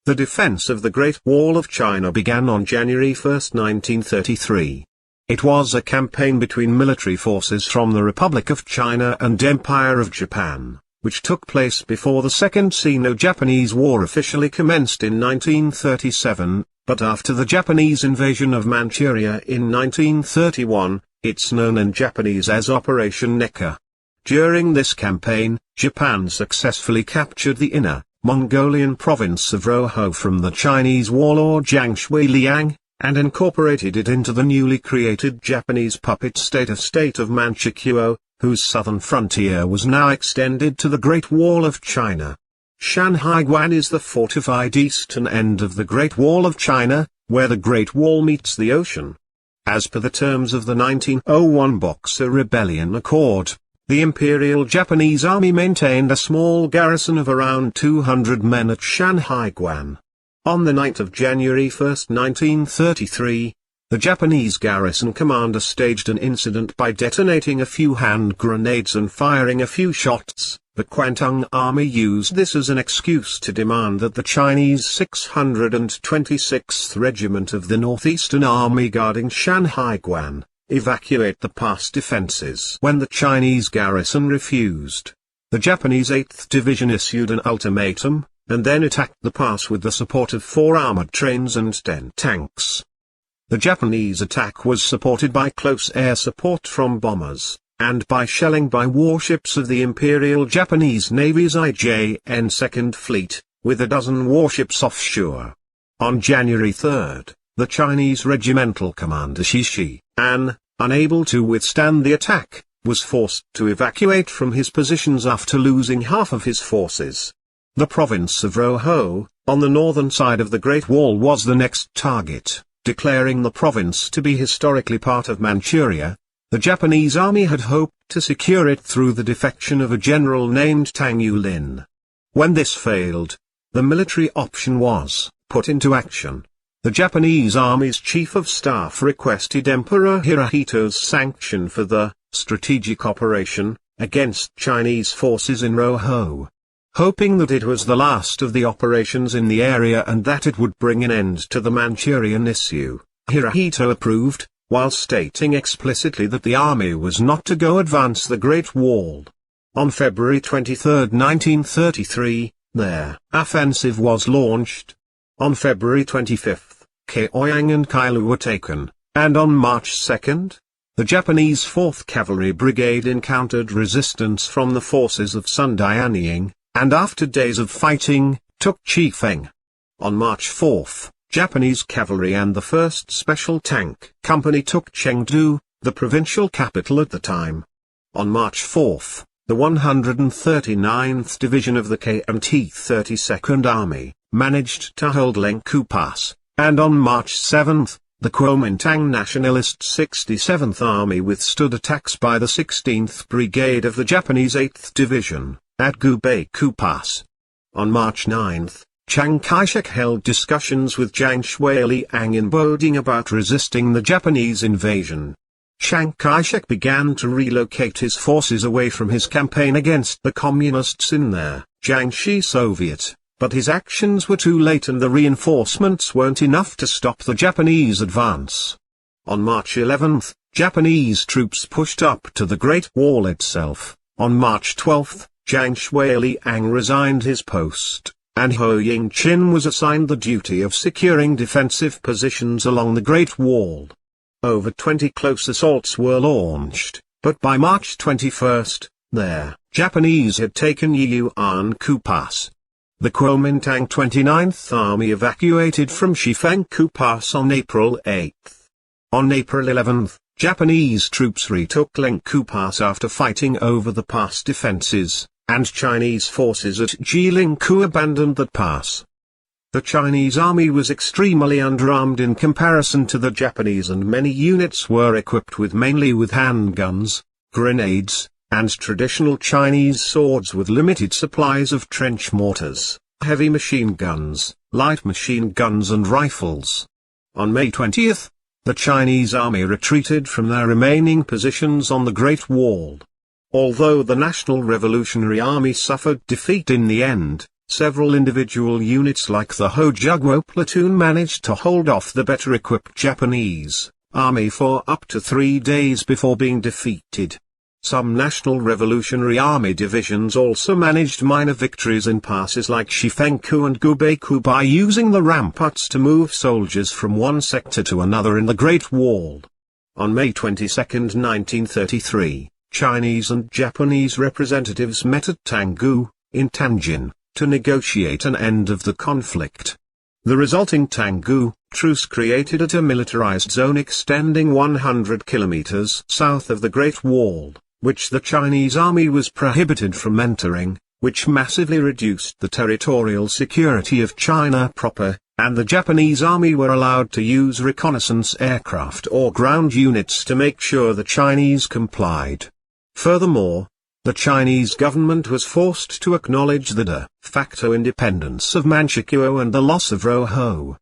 The defense of the Great Wall of China began on January 1, 1933. It was a campaign between military forces from the Republic of China and Empire of Japan, which took place before the Second Sino-Japanese War officially commenced in 1937, but after the Japanese invasion of Manchuria in 1931, it's known in Japanese as Operation Necker. During this campaign, Japan successfully captured the inner, Mongolian province of Roho from the Chinese warlord Zhang Shuiliang, and incorporated it into the newly created Japanese puppet state of Manchuria, whose southern frontier was now extended to the Great Wall of China. Shanhaiguan is the fortified eastern end of the Great Wall of China, where the Great Wall meets the ocean. As per the terms of the 1901 Boxer Rebellion Accord, the Imperial Japanese Army maintained a small garrison of around 200 men at Shanhaiguan. On the 9th of January 1, 1933, the Japanese garrison commander staged an incident by detonating a few hand grenades and firing a few shots. The Kwantung Army used this as an excuse to demand that the Chinese 626th Regiment of the Northeastern Army guarding Shanhaiguan evacuate the pass defenses. When the Chinese garrison refused, the Japanese 8th Division issued an ultimatum, and then attacked the pass with the support of 4 armored trains and 10 tanks. The Japanese attack was supported by close air support from bombers, and by shelling by warships of the Imperial Japanese Navy's IJN Second Fleet, with a dozen warships offshore. On January 3, the Chinese regimental commander Shi An, unable to withstand the attack, was forced to evacuate from his positions after losing half of his forces. The province of Roho, on the northern side of the Great Wall, was the next target. Declaring the province to be historically part of Manchuria, the Japanese army had hoped to secure it through the defection of a general named Tang Yulin. When this failed, the military option was put into action. The Japanese army's chief of staff requested Emperor Hirohito's sanction for the strategic operation against Chinese forces in Roho. Hoping that it was the last of the operations in the area and that it would bring an end to the Manchurian issue, Hirohito approved, while stating explicitly that the army was not to go advance the Great Wall. On February 23, 1933, their offensive was launched. On February 25, Kaoyang and Kailu were taken, and on March 2, the Japanese 4th Cavalry Brigade encountered resistance from the forces of Sun Dianying, and after days of fighting, took Chifeng. On March 4, Japanese cavalry and the 1st Special Tank Company took Chengdu, the provincial capital at the time. On March 4, the 139th Division of the KMT 32nd Army managed to hold Lengkou Pass, and on March 7, the Kuomintang Nationalist 67th Army withstood attacks by the 16th Brigade of the Japanese 8th Division at Gubeikou Pass. On March 9, Chiang Kai-shek held discussions with Zhang Shuiliang in Boding about resisting the Japanese invasion. Chiang Kai-shek began to relocate his forces away from his campaign against the Communists in their Jiangxi Soviet, but his actions were too late and the reinforcements weren't enough to stop the Japanese advance. On March 11, Japanese troops pushed up to the Great Wall itself. On March 12, Zhang Shuiliang resigned his post, and Ho Ying-chin was assigned the duty of securing defensive positions along the Great Wall. Over 20 close assaults were launched, but by March 21, the Japanese had taken Yiyuan-ku Pass. The Kuomintang 29th Army evacuated from Shifengkou Pass on April 8. On April 11, Japanese troops retook Lengkou Pass after fighting over the pass defenses, and Chinese forces at Jilingkou abandoned that pass. The Chinese army was extremely underarmed in comparison to the Japanese, and many units were equipped mainly with handguns, grenades, and traditional Chinese swords with limited supplies of trench mortars, heavy machine guns, light machine guns and rifles. On May 20, the Chinese army retreated from their remaining positions on the Great Wall. Although the National Revolutionary Army suffered defeat in the end, Several individual units like the Hojugwo platoon managed to hold off the better-equipped Japanese army for up to 3 days before being defeated. Some National Revolutionary Army divisions also managed minor victories in passes like Shifenku and Gubeku by using the ramparts to move soldiers from one sector to another in the Great Wall. On May 22, 1933, Chinese and Japanese representatives met at Tanggu, in Tianjin, to negotiate an end of the conflict. The resulting Tanggu truce created a demilitarized zone extending 100 kilometers south of the Great Wall, which the Chinese army was prohibited from entering, which massively reduced the territorial security of China proper, and the Japanese army were allowed to use reconnaissance aircraft or ground units to make sure the Chinese complied. Furthermore, the Chinese government was forced to acknowledge the de facto independence of Manchuria and the loss of Roho.